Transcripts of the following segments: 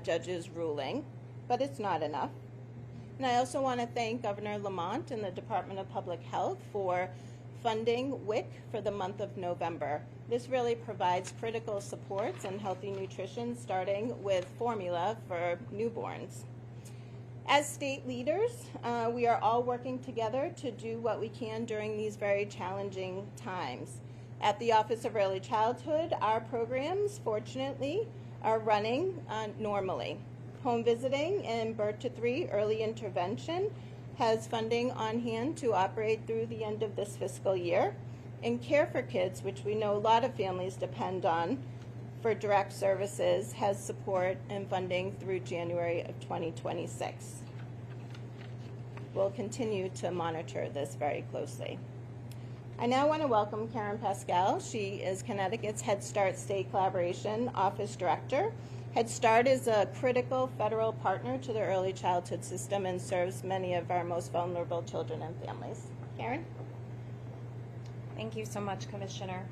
judge's ruling, but it's not enough. And I also want to thank Governor Lamont and the Department of Public Health for funding WIC for the month of November. This really provides critical supports and healthy nutrition, starting with formula for newborns. As state leaders, we are all working together to do what we can during these very challenging times. At the Office of Early Childhood, our programs, fortunately, are running normally. Home visiting and birth to 3 early intervention has funding on hand to operate through the end of this fiscal year. And Care for Kids, which we know a lot of families depend on for direct services, has support and funding through January of 2026. We'll continue to monitor this very closely. I now want to welcome Karen Pascal. She is Connecticut's Head Start State Collaboration Office Director. Head Start is a critical federal partner to the early childhood system and serves many of our most vulnerable children and families. Karen? Thank you so much, Commissioner.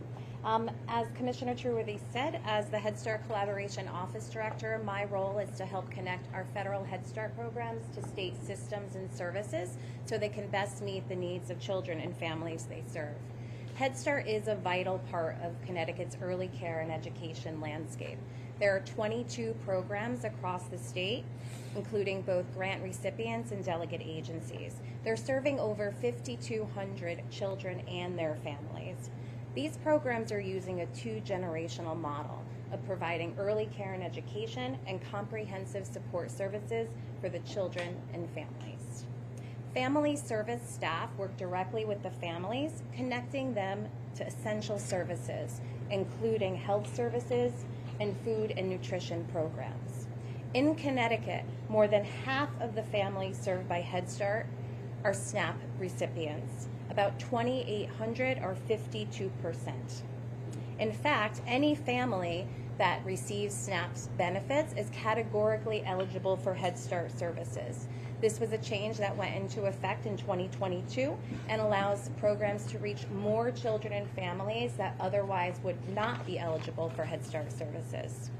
As Commissioner Truworthy said, as the Head Start Collaboration Office Director, my role is to help connect our federal Head Start programs to state systems and services so they can best meet the needs of children and families they serve. Head Start is a vital part of Connecticut's early care and education landscape. There are 22 programs across the state, including both grant recipients and delegate agencies. They're serving over 5,200 children and their families. These programs are using a 2-generational model of providing early care and education and comprehensive support services for the children and families. Family service staff work directly with the families, connecting them to essential services, including health services and food and nutrition programs. In Connecticut, more than half of the families served by Head Start are SNAP recipients. About 2,800 or 52%. In fact, any family that receives SNAP's benefits is categorically eligible for Head Start services. This was a change that went into effect in 2022 and allows programs to reach more children and families that otherwise would not be eligible for Head Start services.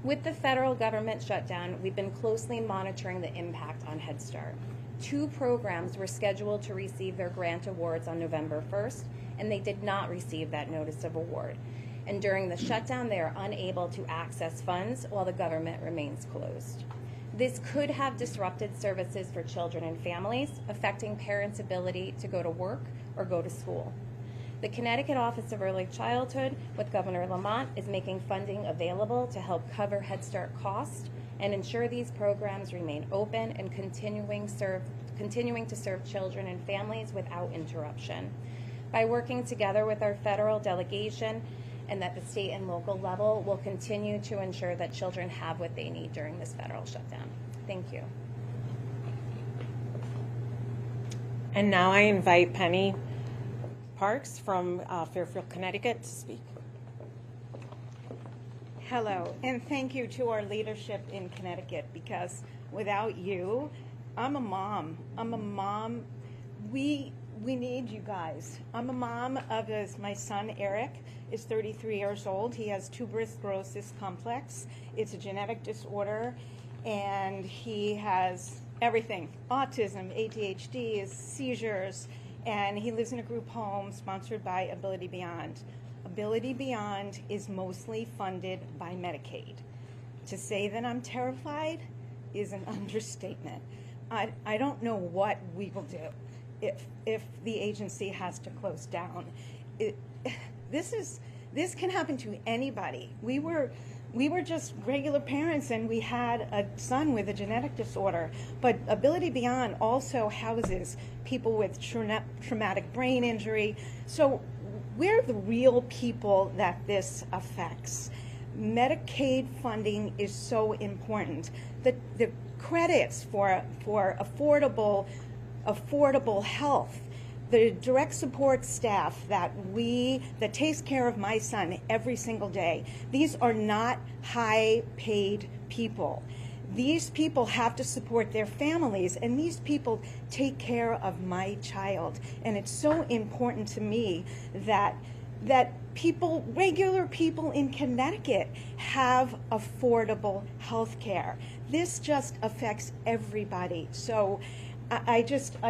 With the federal government shutdown, we've been closely monitoring the impact on Head Start. 2 programs were scheduled to receive their grant awards on November 1st, and they did not receive that notice of award. And during the shutdown, they are unable to access funds while the government remains closed. This could have disrupted services for children and families, affecting parents' ability to go to work or go to school. The Connecticut Office of Early Childhood, with Governor Lamont, is making funding available to help cover Head Start costs and ensure these programs remain open and continuing to serve children and families without interruption. By working together with our federal delegation and at the state and local level, we'll continue to ensure that children have what they need during this federal shutdown. Thank you. And now I invite Penny Parks from Fairfield, Connecticut to speak. Hello, and thank you to our leadership in Connecticut, because without you, I'm a mom. We need you guys. I'm a mom of my son Eric is 33 years old. He has tuberous sclerosis complex. It's a genetic disorder, and he has everything: autism, ADHD, seizures, and he lives in a group home sponsored by Ability Beyond. Ability Beyond is mostly funded by Medicaid. To say that I'm terrified is an understatement. I don't know what we will do if the agency has to close down. This can happen to anybody. We were just regular parents, and we had a son with a genetic disorder. But Ability Beyond also houses people with traumatic brain injury. So we're the real people that this affects. Medicaid funding is so important. The credits for affordable health, the direct support staff that takes care of my son every single day, these are not high paid people. These people have to support their families, and these people take care of my child. And it's so important to me that regular people in Connecticut have affordable health care. This just affects everybody. So I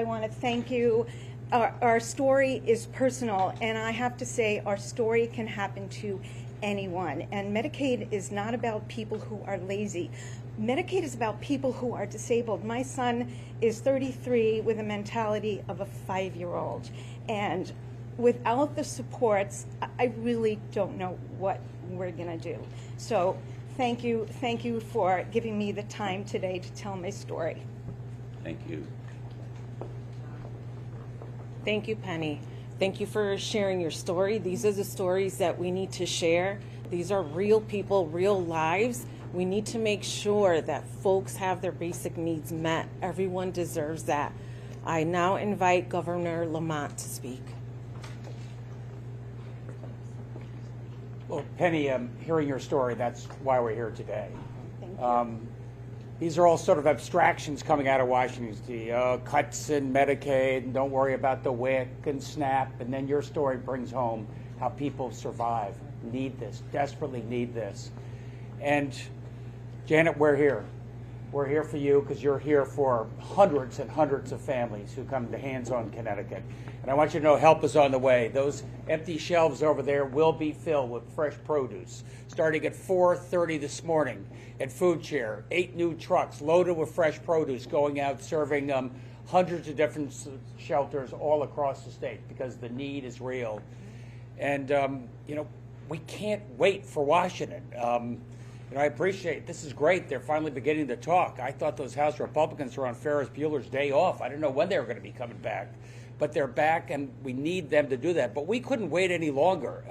want to thank you. Our story is personal, and I have to say our story can happen to anyone. And Medicaid is not about people who are lazy. Medicaid is about people who are disabled. My son is 33 with a mentality of a 5-year-old. And without the supports, I really don't know what we're going to do. So thank you for giving me the time today to tell my story. Thank you. Thank you, Penny. Thank you for sharing your story. These are the stories that we need to share. These are real people, real lives. We need to make sure that folks have their basic needs met. Everyone deserves that. I now invite Governor Lamont to speak. Well, Penny, hearing your story, that's why we're here today. Thank you. These are all sort of abstractions coming out of Washington, D.C. Cuts in Medicaid, and don't worry about the WIC and SNAP, and then your story brings home how people survive, need this, desperately need this. And Janet, we're here. We're here for you because you're here for hundreds and hundreds of families who come to Hands On Connecticut. And I want you to know help is on the way. Those empty shelves over there will be filled with fresh produce. Starting at 4:30 this morning at Food Share, 8 new trucks loaded with fresh produce going out serving hundreds of different shelters all across the state because the need is real. And, we can't wait for Washington. I appreciate, this is great, they're finally beginning to talk. I thought those House Republicans were on Ferris Bueller's day off. I didn't know when they were going to be coming back. But they're back, and we need them to do that. But we couldn't wait any longer.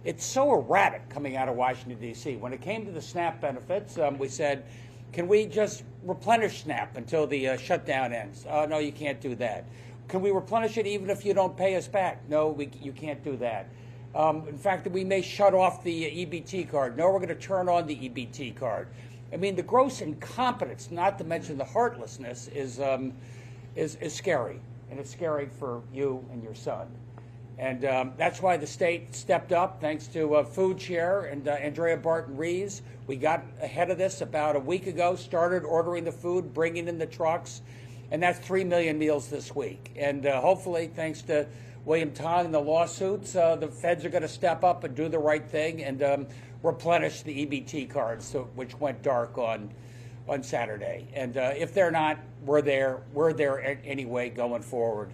It's so erratic coming out of Washington, D.C. When it came to the SNAP benefits, we said, can we just replenish SNAP until the shutdown ends? No, you can't do that. Can we replenish it even if you don't pay us back? No, you can't do that. In fact, we may shut off the EBT card. No, we're going to turn on the EBT card. I mean, the gross incompetence, not to mention the heartlessness, is scary. And it's scary for you and your son. And that's why the state stepped up, thanks to Food Share and Andrea Barton-Rees. We got ahead of this about a week ago, started ordering the food, bringing in the trucks, and that's 3 million meals this week. And hopefully, thanks to William Tong and the lawsuits, the feds are going to step up and do the right thing and replenish the EBT cards, which went dark on Saturday. And if they're not, we're there anyway going forward.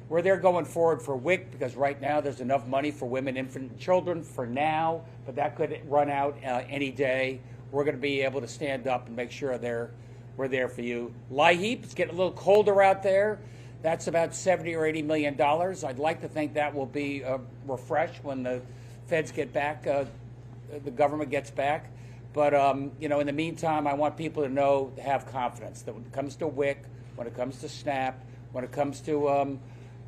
We're there going forward for WIC because right now there's enough money for women, infant, and children for now, but that could run out any day. We're going to be able to stand up and make sure we're there for you. LIHEAP, it's getting a little colder out there. That's about $70 or $80 million. I'd like to think that will be refreshed when the feds get back, the government gets back. But, in the meantime, I want people to have confidence that when it comes to WIC, when it comes to SNAP, when it comes to,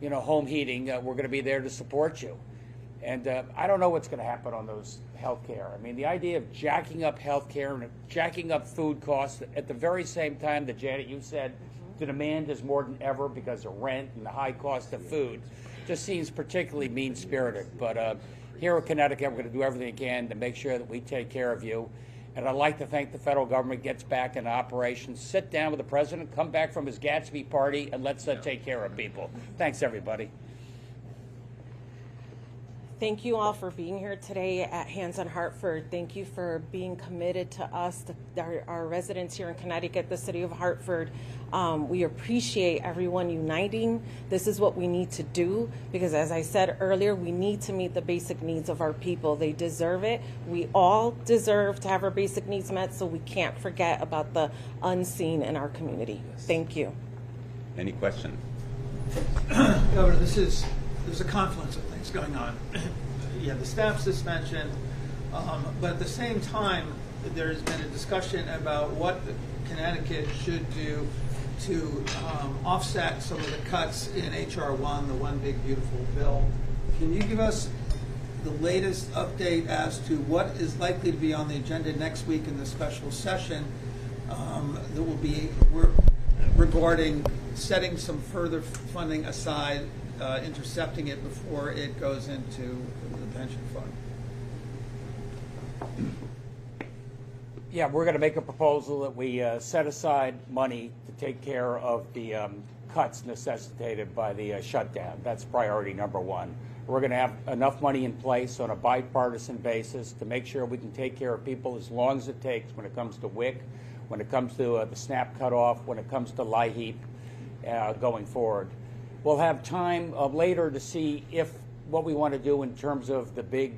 home heating, we're going to be there to support you. And I don't know what's going to happen on those health care. I mean, the idea of jacking up health care and jacking up food costs at the very same time that, Janet, you said the demand is more than ever because of rent and the high cost of food just seems particularly mean-spirited. But here in Connecticut, we're going to do everything we can to make sure that we take care of you. And I'd like to think the federal government gets back in operation, sit down with the president, come back from his Gatsby party, and let's take care of people. Thanks, everybody. Thank you all for being here today at Hands on Hartford. Thank you for being committed to us, our residents here in Connecticut, the city of Hartford. We appreciate everyone uniting. This is what we need to do because, as I said earlier, we need to meet the basic needs of our people. They deserve it. We all deserve to have our basic needs met, so we can't forget about the unseen in our community. Thank you. Any questions? Governor, there's a confluence of things going on. You have the staff suspension, but at the same time, there's been a discussion about what Connecticut should do to offset some of the cuts in H.R. 1, the One Big Beautiful Bill. Can you give us the latest update as to what is likely to be on the agenda next week in the special session that will be regarding setting some further funding aside, intercepting it before it goes into the pension fund. Yeah, we're going to make a proposal that we set aside money to take care of the cuts necessitated by the shutdown. That's priority number one. We're going to have enough money in place on a bipartisan basis to make sure we can take care of people as long as it takes when it comes to WIC, when it comes to the SNAP cutoff, when it comes to LIHEAP going forward. We'll have time later to see if what we want to do in terms of the big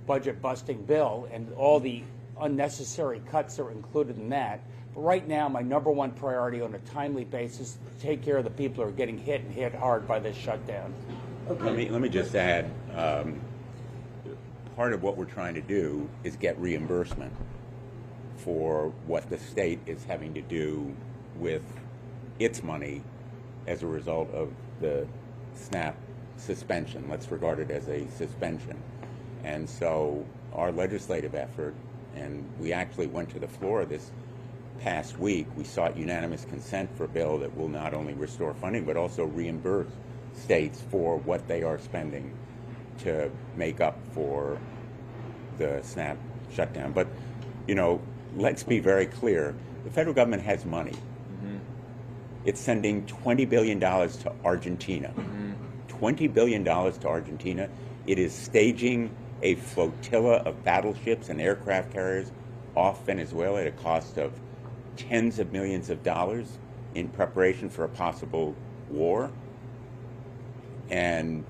budget busting bill and all the unnecessary cuts that are included in that. But right now, my number one priority on a timely basis is to take care of the people who are getting hit and hit hard by this shutdown. Okay. Let me just add, part of what we're trying to do is get reimbursement for what the state is having to do with its money as a result of the SNAP suspension. Let's regard it as a suspension. And so our legislative effort, and we actually went to the floor this past week, we sought unanimous consent for a bill that will not only restore funding but also reimburse states for what they are spending to make up for the SNAP shutdown. But, you know, let's be very clear. The federal government has money. Mm-hmm. It's sending $20 billion to Argentina. Mm-hmm. $20 billion to Argentina. It is staging a flotilla of battleships and aircraft carriers off Venezuela at a cost of tens of millions of dollars in preparation for a possible war. And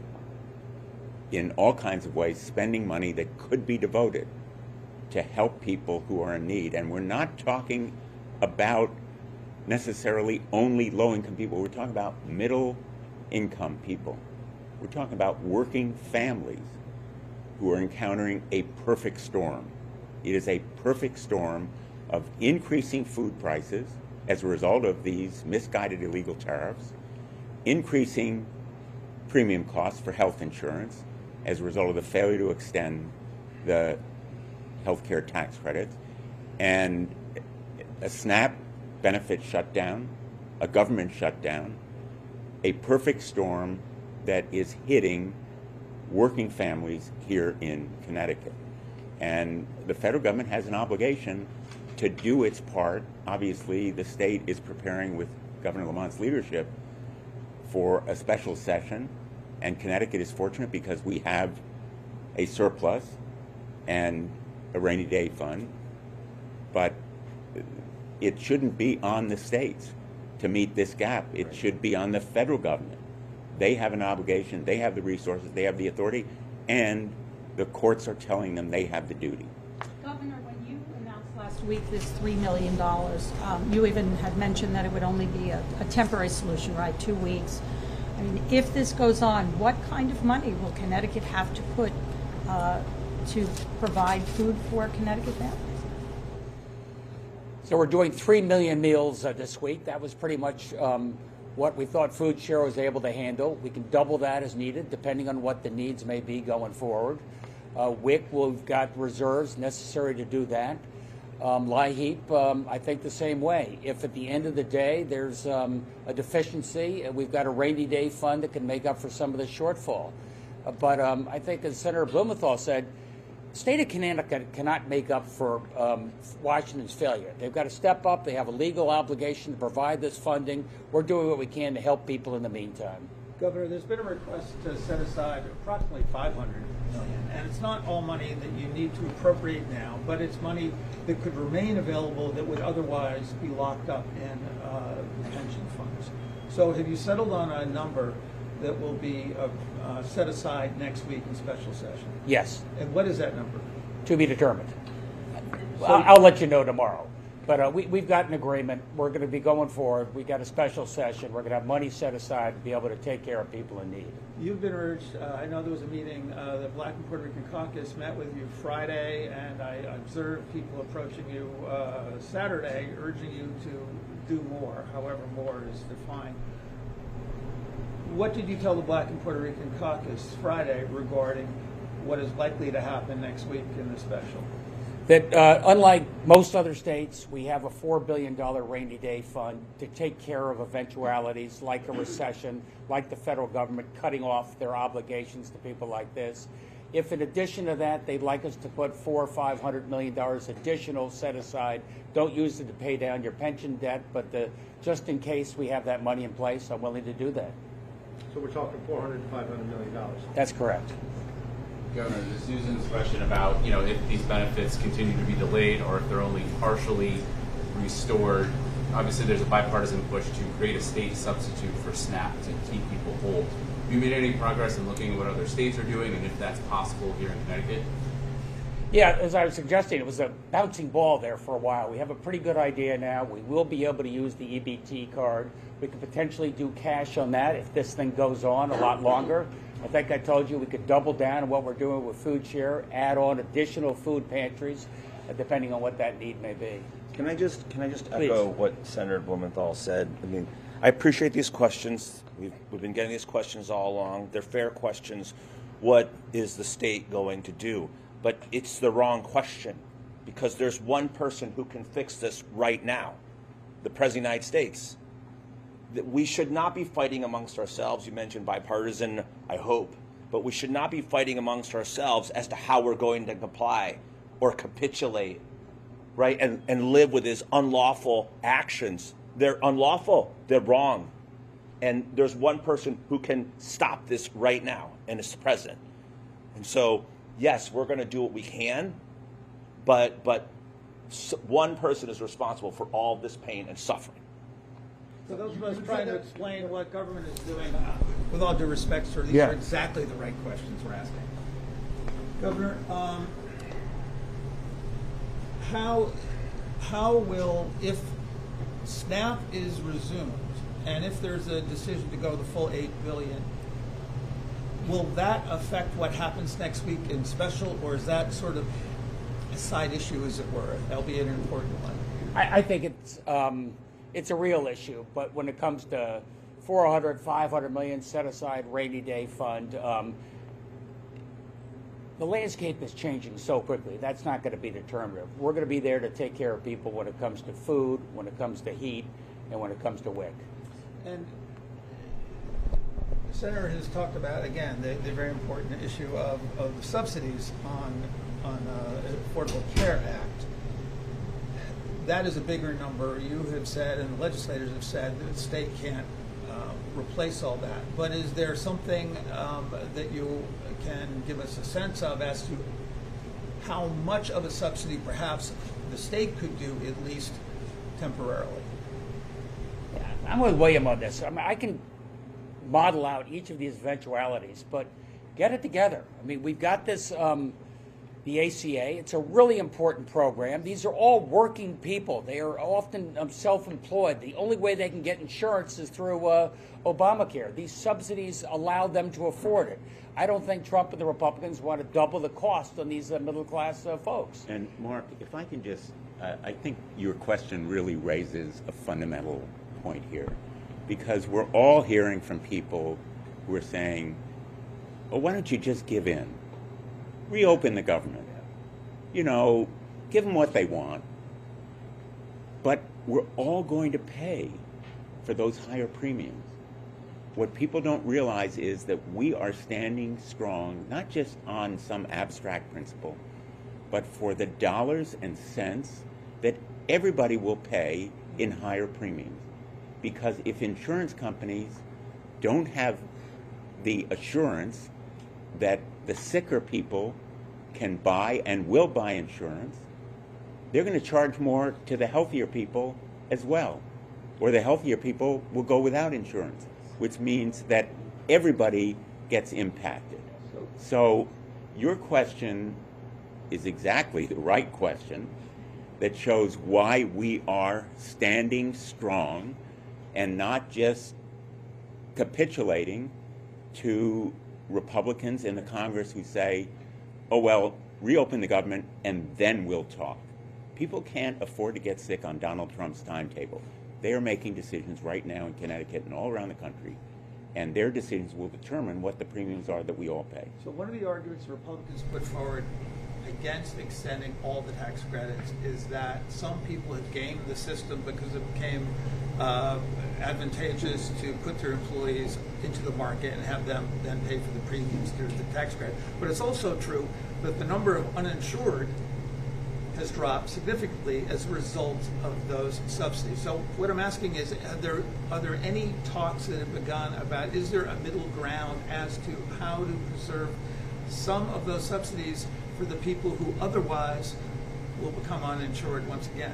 in all kinds of ways, spending money that could be devoted to help people who are in need. And we're not talking about necessarily only low-income people. We're talking about middle-income people. We're talking about working families who are encountering a perfect storm. It is a perfect storm of increasing food prices as a result of these misguided illegal tariffs, increasing premium costs for health insurance as a result of the failure to extend the health care tax credits, and a SNAP benefit shutdown, a government shutdown, a perfect storm that is hitting working families here in Connecticut. And the federal government has an obligation to do its part. Obviously, the state is preparing with Governor Lamont's leadership for a special session, and Connecticut is fortunate because we have a surplus and a rainy day fund, but it shouldn't be on the states to meet this gap. It should be on the federal government. They have an obligation, they have the resources, they have the authority, and the courts are telling them they have the duty. Governor, when you announced last week this $3 million, you even had mentioned that it would only be a temporary solution, right, 2 weeks. I mean, if this goes on, what kind of money will Connecticut have to put to provide food for Connecticut families? So we're doing 3 million meals this week. That was pretty much what we thought Food Share was able to handle. We can double that as needed, depending on what the needs may be going forward. WIC, we've got reserves necessary to do that. LIHEAP, I think the same way. If at the end of the day there's a deficiency, we've got a rainy day fund that can make up for some of the shortfall. But I think, as Senator Blumenthal said, the state of Connecticut cannot make up for Washington's failure. They've got to step up. They have a legal obligation to provide this funding. We're doing what we can to help people in the meantime. Governor, there's been a request to set aside approximately $500 million, and it's not all money that you need to appropriate now, but it's money that could remain available that would otherwise be locked up in pension funds. So have you settled on a number that will be set aside next week in special session? Yes. And what is that number? To be determined. I'll let you know tomorrow. But we've got an agreement. We're going to be going forward. We got a special session. We're going to have money set aside to be able to take care of people in need. You've been urged, I know there was a meeting, the Black and Puerto Rican Caucus met with you Friday, and I observed people approaching you Saturday, urging you to do more, however more is defined. What did you tell the Black and Puerto Rican Caucus Friday regarding what is likely to happen next week in the special? That unlike most other states, we have a $4 billion rainy day fund to take care of eventualities like a recession, like the federal government cutting off their obligations to people like this. If in addition to that, they'd like us to put $400 or $500 million additional set aside, don't use it to pay down your pension debt, but just in case we have that money in place, I'm willing to do that. So we're talking $400 to $500 million. That's correct. Governor, to Susan's question about, if these benefits continue to be delayed or if they're only partially restored, obviously there's a bipartisan push to create a state substitute for SNAP to keep people whole. Have you made any progress in looking at what other states are doing and if that's possible here in Connecticut? Yeah, as I was suggesting, it was a bouncing ball there for a while. We have a pretty good idea now. We will be able to use the EBT card. We could potentially do cash on that if this thing goes on a lot longer. I think I told you we could double down on what we're doing with food share, add on additional food pantries, depending on what that need may be. Can I just echo what Senator Blumenthal said? I mean, I appreciate these questions. We've been getting these questions all along. They're fair questions. What is the state going to do? But it's the wrong question, because there's one person who can fix this right now, the President of the United States. That we should not be fighting amongst ourselves. You mentioned bipartisan, I hope, but we should not be fighting amongst ourselves as to how we're going to comply or capitulate, right, and live with his unlawful actions. They're unlawful. They're wrong. And there's one person who can stop this right now, and it's the president. And so, yes, we're going to do what we can, but one person is responsible for all this pain and suffering. So those of us trying to explain what government is doing, with all due respect, sir, these are exactly the right questions we're asking. Governor, how will, if SNAP is resumed, and if there's a decision to go the full $8 billion, will that affect what happens next week in special, or is that sort of a side issue, as it were, albeit an important one? I think it's a real issue, but when it comes to $400, $500 million set aside rainy day fund, the landscape is changing so quickly. That's not going to be determinative. We're going to be there to take care of people when it comes to food, when it comes to heat, and when it comes to WIC. And the Senator has talked about, again, the very important issue of the subsidies on Affordable Care Act. That is a bigger number. You have said, and the legislators have said, that the state can't replace all that. But is there something that you can give us a sense of as to how much of a subsidy perhaps the state could do, at least temporarily? Yeah, I'm with William on this. I mean, I can model out each of these eventualities, but get it together. I mean, we've got this, the ACA. It's a really important program. These are all working people. They are often self-employed. The only way they can get insurance is through Obamacare. These subsidies allow them to afford it. I don't think Trump and the Republicans want to double the cost on these middle-class folks. And Mark, if I can just, I think your question really raises a fundamental point here, because we're all hearing from people who are saying, oh, why don't you just give in? Reopen the government. You know, give them what they want. But we're all going to pay for those higher premiums. What people don't realize is that we are standing strong, not just on some abstract principle, but for the dollars and cents that everybody will pay in higher premiums. Because if insurance companies don't have the assurance that the sicker people can buy and will buy insurance, they're going to charge more to the healthier people as well. Or the healthier people will go without insurance, which means that everybody gets impacted. So your question is exactly the right question that shows why we are standing strong and not just capitulating to Republicans in the Congress who say, oh, well, reopen the government and then we'll talk. People can't afford to get sick on Donald Trump's timetable. They are making decisions right now in Connecticut and all around the country, and their decisions will determine what the premiums are that we all pay. So one of the arguments the Republicans put forward against extending all the tax credits is that some people have gamed the system because it became advantageous to put their employees into the market and have them then pay for the premiums through the tax credit. But it's also true that the number of uninsured has dropped significantly as a result of those subsidies. So what I'm asking is, are there any talks that have begun about, is there a middle ground as to how to preserve some of those subsidies for the people who otherwise will become uninsured once again?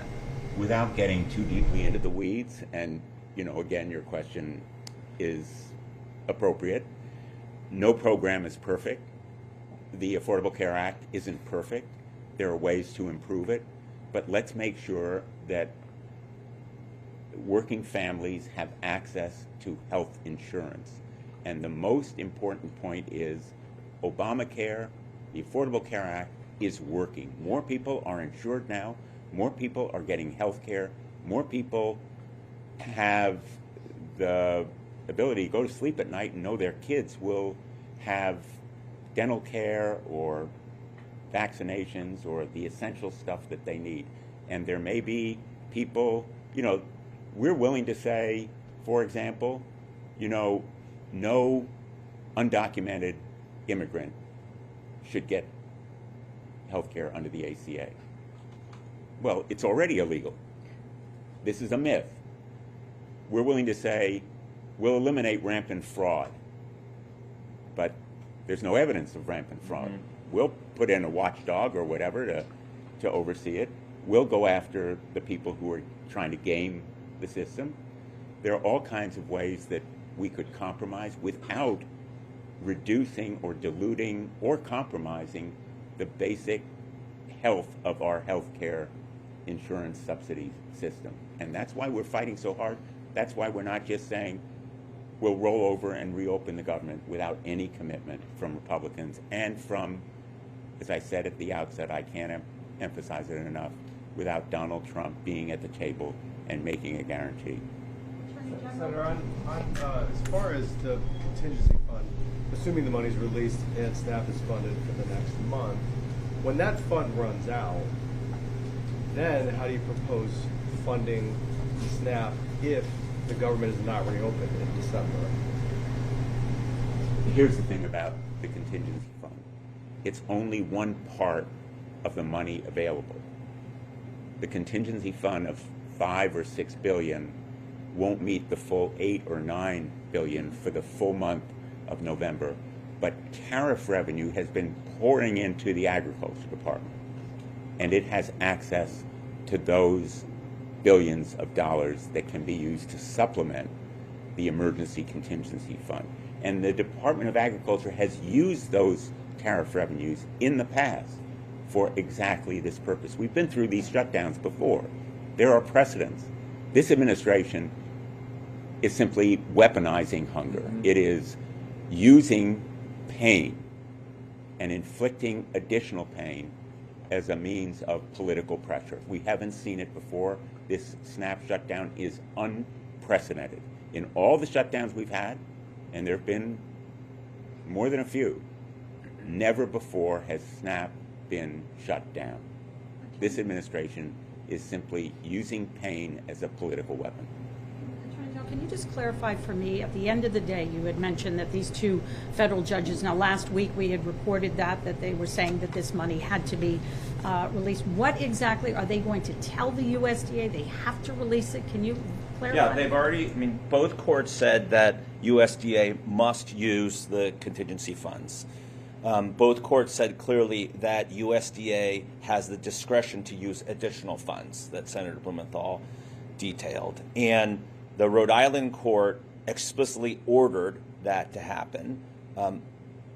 Without getting too deeply into the weeds, and again, your question is appropriate. No program is perfect. The Affordable Care Act isn't perfect. There are ways to improve it, but let's make sure that working families have access to health insurance. And the most important point is Obamacare, the Affordable Care Act, is working. More people are insured now. More people are getting health care. More people have the ability to go to sleep at night and know their kids will have dental care or vaccinations or the essential stuff that they need. And there may be people, we're willing to say, for example, no undocumented immigrant should get health care under the ACA. Well, it's already illegal. This is a myth. We're willing to say we'll eliminate rampant fraud, but there's no evidence of rampant fraud. Mm-hmm. We'll put in a watchdog or whatever to oversee it. We'll go after the people who are trying to game the system. There are all kinds of ways that we could compromise without reducing or diluting or compromising the basic health of our health care insurance subsidy system. And that's why we're fighting so hard. That's why we're not just saying we'll roll over and reopen the government without any commitment from Republicans and from, as I said at the outset, I can't emphasize it enough, without Donald Trump being at the table and making a guarantee. Senator, as far as the contingency fund, assuming the money's released and SNAP is funded for the next month, when that fund runs out, then how do you propose funding SNAP if the government is not reopened in December? Here's the thing about the contingency fund. It's only one part of the money available. The contingency fund of $5 or $6 billion won't meet the full $8 or $9 billion for the full month of November, but tariff revenue has been pouring into the Agriculture Department, and it has access to those billions of dollars that can be used to supplement the emergency contingency fund. And the Department of Agriculture has used those tariff revenues in the past for exactly this purpose. We've been through these shutdowns before. There are precedents. This administration is simply weaponizing hunger. Mm-hmm. It is using pain and inflicting additional pain as a means of political pressure. We haven't seen it before. This SNAP shutdown is unprecedented. In all the shutdowns we've had, and there have been more than a few, never before has SNAP been shut down. This administration is simply using pain as a political weapon. Can you just clarify for me, at the end of the day, you had mentioned that these two federal judges, now last week we had reported that they were saying that this money had to be released. What exactly are they going to tell the USDA? They have to release it? Can you clarify? Yeah, they've already, both courts said that USDA must use the contingency funds. Both courts said clearly that USDA has the discretion to use additional funds that Senator Blumenthal detailed. And the Rhode Island court explicitly ordered that to happen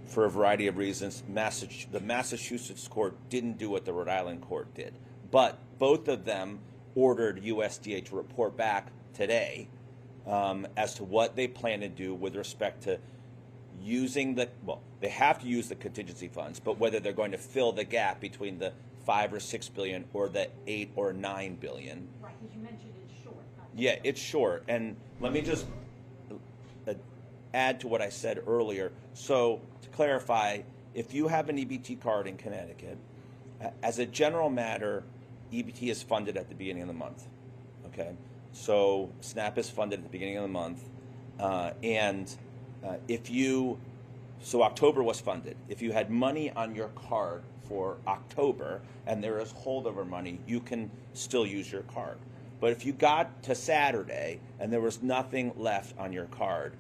for a variety of reasons. The Massachusetts court didn't do what the Rhode Island court did. But both of them ordered USDA to report back today as to what they plan to do with respect to using they have to use the contingency funds, but whether they're going to fill the gap between the $5 or $6 billion or the $8 or $9 billion. Right, because you mentioned it's short. Yeah, it's short. And let me just add to what I said earlier. So to clarify, if you have an EBT card in Connecticut As a general matter, EBT is funded at the beginning of the month. Okay, so SNAP is funded at the beginning of the month, so October was funded. If you had money on your card for October and there is holdover money, you can still use your card. But if you got to Saturday and there was nothing left on your card,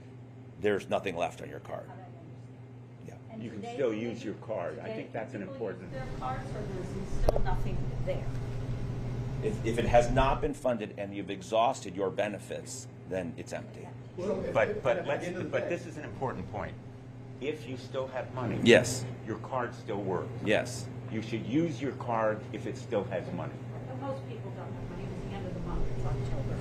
there's nothing left on your card. Yeah. You can still use your card. I think that's an important. Their cards, or there's still nothing there. If it has not been funded and you've exhausted your benefits, then it's empty. But this is an important point. If you still have money, Yes. your card still works. Yes. You should use your card if it still has money. But most people don't have money. It's the end of the month. It's October.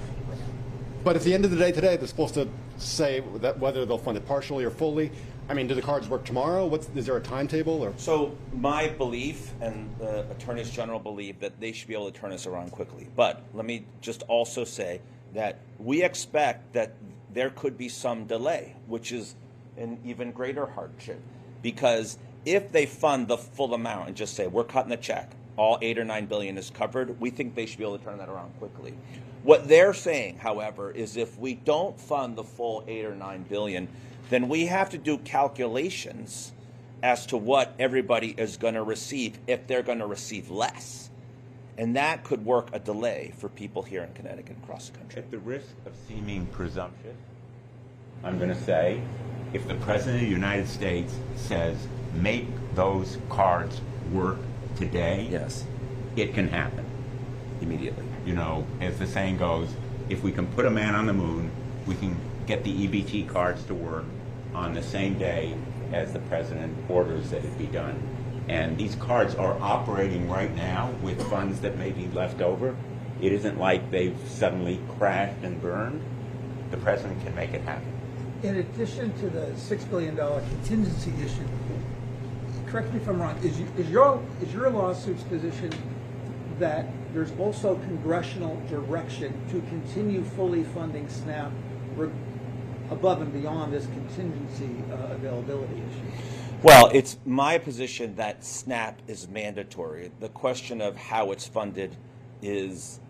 But at the end of the day today, they're supposed to say that whether they'll fund it partially or fully. I mean, do the cards work tomorrow? Is there a timetable? Or So my belief, and the attorneys general believe, that they should be able to turn this around quickly. But let me just also say that we expect that there could be some delay, which is an even greater hardship. Because if they fund the full amount and just say, we're cutting the check, all 8 or 9 billion is covered, we think they should be able to turn that around quickly. What they're saying, however, is if we don't fund the full 8 or 9 billion, then we have to do calculations as to what everybody is going to receive if they're going to receive less. And that could work a delay for people here in Connecticut and across the country. At the risk of seeming presumptuous, I'm going to say, if the President of the United States says, make those cards work today, Yes. it can happen. Immediately. You know, as the saying goes, if we can put a man on the moon, we can get the EBT cards to work on the same day as the President orders that it be done. And these cards are operating right now with funds that may be left over. It isn't like they've suddenly crashed and burned. The President can make it happen. In addition to the $6 billion contingency issue, correct me if I'm wrong, is your lawsuit's position that there's also congressional direction to continue fully funding SNAP above and beyond this contingency availability issue? Well, it's my position that SNAP is mandatory. The question of how it's funded is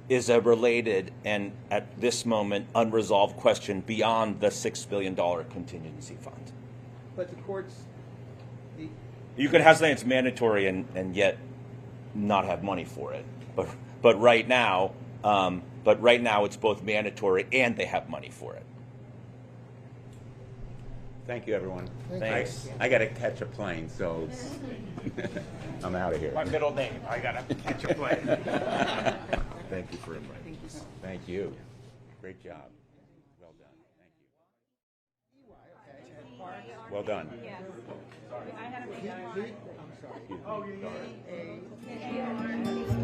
a related and, at this moment, unresolved question beyond the $6 billion contingency fund. But the courts... You could have something that's mandatory and yet not have money for it. But right now it's both mandatory and they have money for it. Thank you, everyone. Thanks. I got to catch a plane, so I'm out of here. My middle name. I got to catch a plane. Thank you for inviting me. Thank you. Great job. Well done. Thank you. Well done. I'm sorry.